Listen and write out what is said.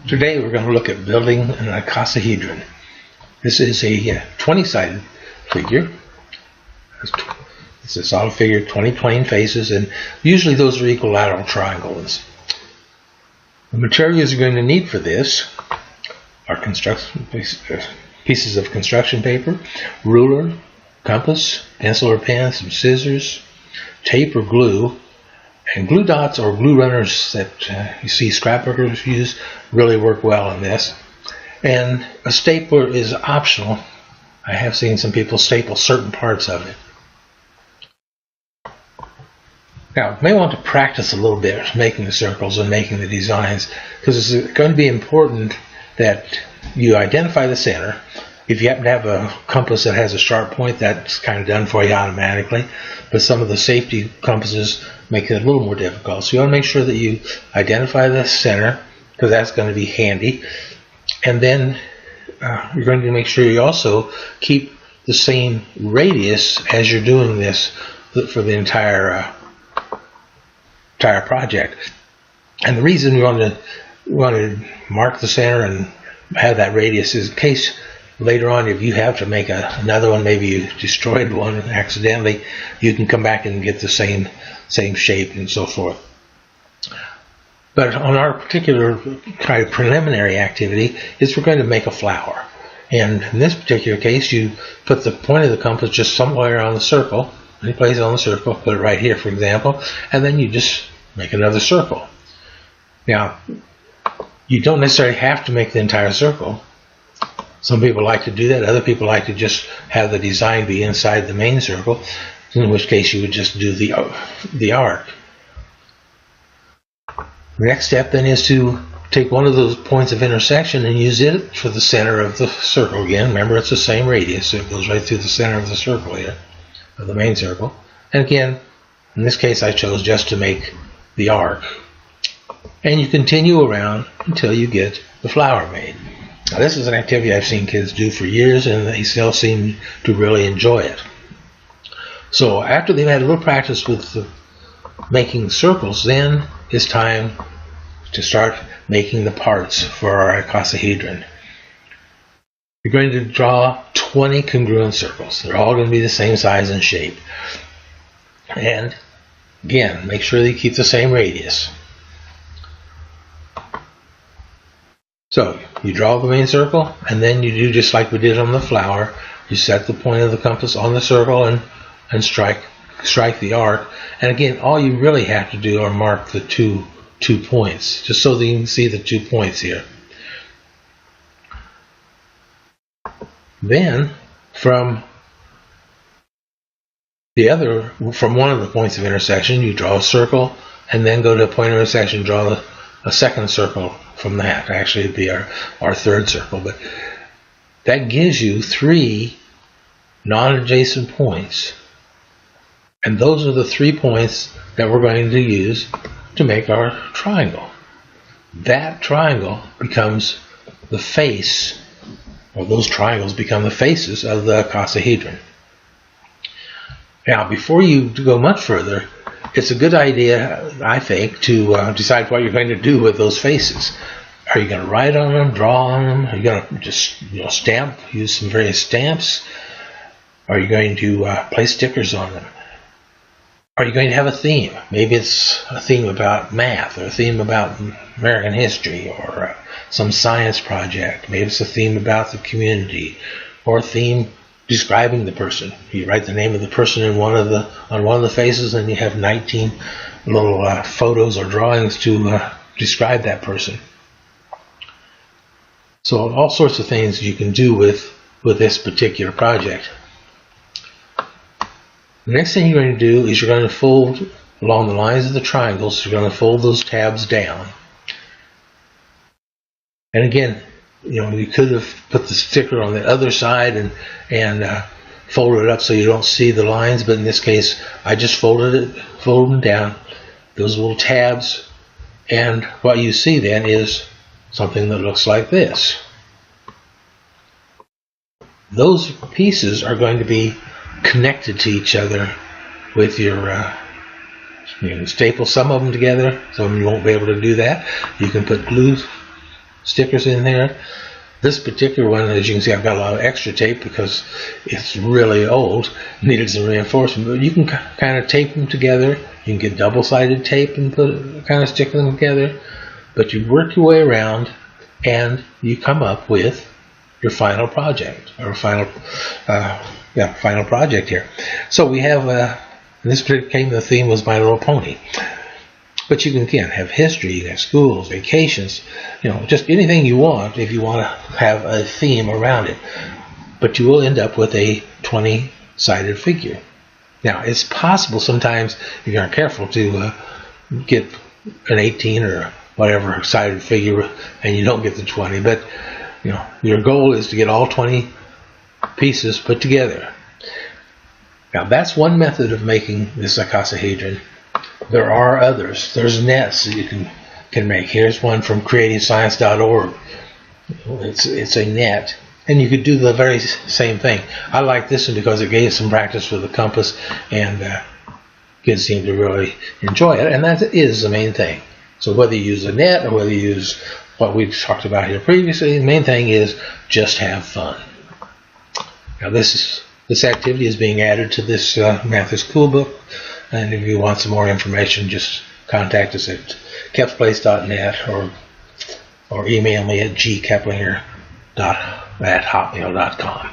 Today we're going to look at building an icosahedron. This is a 20-sided figure. It's a solid figure, 20 plane faces, and usually those are equilateral triangles. The materials you're going to need for this are pieces of construction paper, ruler, compass, pencil or pen, some scissors, tape or glue, and glue dots or glue runners that you see scrapbookers use really work well in this. And a stapler is optional. I have seen some people staple certain parts of it. Now, you may want to practice a little bit making the circles and making the designs, because it's going to be important that you identify the center. If you happen to have a compass that has a sharp point, that's kind of done for you automatically. But some of the safety compasses make it a little more difficult. So you want to make sure that you identify the center, because that's going to be handy. And then you're going to make sure you also keep the same radius as you're doing this for the entire project. And the reason we want to mark the center and have that radius is in case later on, if you have to make another one, maybe you destroyed one accidentally, you can come back and get the same shape and so forth. But on our particular kind of preliminary activity is we're going to make a flower. And in this particular case, you put the point of the compass just somewhere on the circle, any place on the circle, put it right here for example, and then you just make another circle. Now, you don't necessarily have to make the entire circle. Some people like to do that. Other people like to just have the design be inside the main circle, in which case you would just do the arc. The next step then is to take one of those points of intersection and use it for the center of the circle again. Remember, it's the same radius, so it goes right through the center of the circle here, of the main circle. And again, in this case I chose just to make the arc. And you continue around until you get the flower made. Now, this is an activity I've seen kids do for years, and they still seem to really enjoy it. So after they've had a little practice with making circles, then it's time to start making the parts for our icosahedron. You're going to draw 20 congruent circles. They're all going to be the same size and shape. And again, make sure that you keep the same radius. So you draw the main circle, and then you do just like we did on the flower. You set the point of the compass on the circle and strike the arc. And again, all you really have to do are mark the two points, just so that you can see the 2 points here. Then from one of the points of intersection, you draw a circle, and then go to a point of intersection, draw a second circle from that. Actually, it'd be our third circle, but that gives you 3 non-adjacent points, and those are the 3 points that we're going to use to make our triangle. That triangle becomes the face, or those triangles become the faces of the icosahedron. Now, before you go much further, it's a good idea, I think, to decide what you're going to do with those faces. Are you going to write on them, draw on them? Are you going to just stamp, use some various stamps? Are you going to place stickers on them? Are you going to have a theme? Maybe it's a theme about math, or a theme about American history, or some science project. Maybe it's a theme about the community, or a theme describing the person. You write the name of the person on one of the faces, and you have 19 little photos or drawings to describe that person. So all sorts of things you can do with this particular project. The next thing you're going to do is you're going to fold along the lines of the triangles. You're going to fold those tabs down. And again, you could have put the sticker on the other side and folded it up so you don't see the lines, but in this case I just folded them down, those little tabs, and what you see then is something that looks like this. Those pieces are going to be connected to each other with your you can staple some of them together. Some of you won't be able to do that. You can put glue stickers in there. This particular one, as you can see, I've got a lot of extra tape because it's really old, needed some reinforcement. But you can kind of tape them together. You can get double-sided tape and kind of stick them together. But you work your way around, and you come up with your final project, or final project here. So we have this particular the theme was My Little Pony. But you can, again, have history, you can have schools, vacations, just anything you want if you want to have a theme around it. But you will end up with a 20-sided figure. Now, it's possible sometimes, if you aren't careful, to get an 18 or whatever sided figure and you don't get the 20. But, your goal is to get all 20 pieces put together. Now, that's one method of making this icosahedron. There are others. There's nets that you can make. Here's one from creativescience.org. It's a net. And you could do the very same thing. I like this one because it gave some practice with the compass, and kids seem to really enjoy it. And that is the main thing. So whether you use a net or whether you use what we talked about here previously, the main thing is just have fun. Now this activity is being added to this Math is Cool book. And if you want some more information, just contact us at kepsplace.net or email me at gkeplinger@hotmail.com.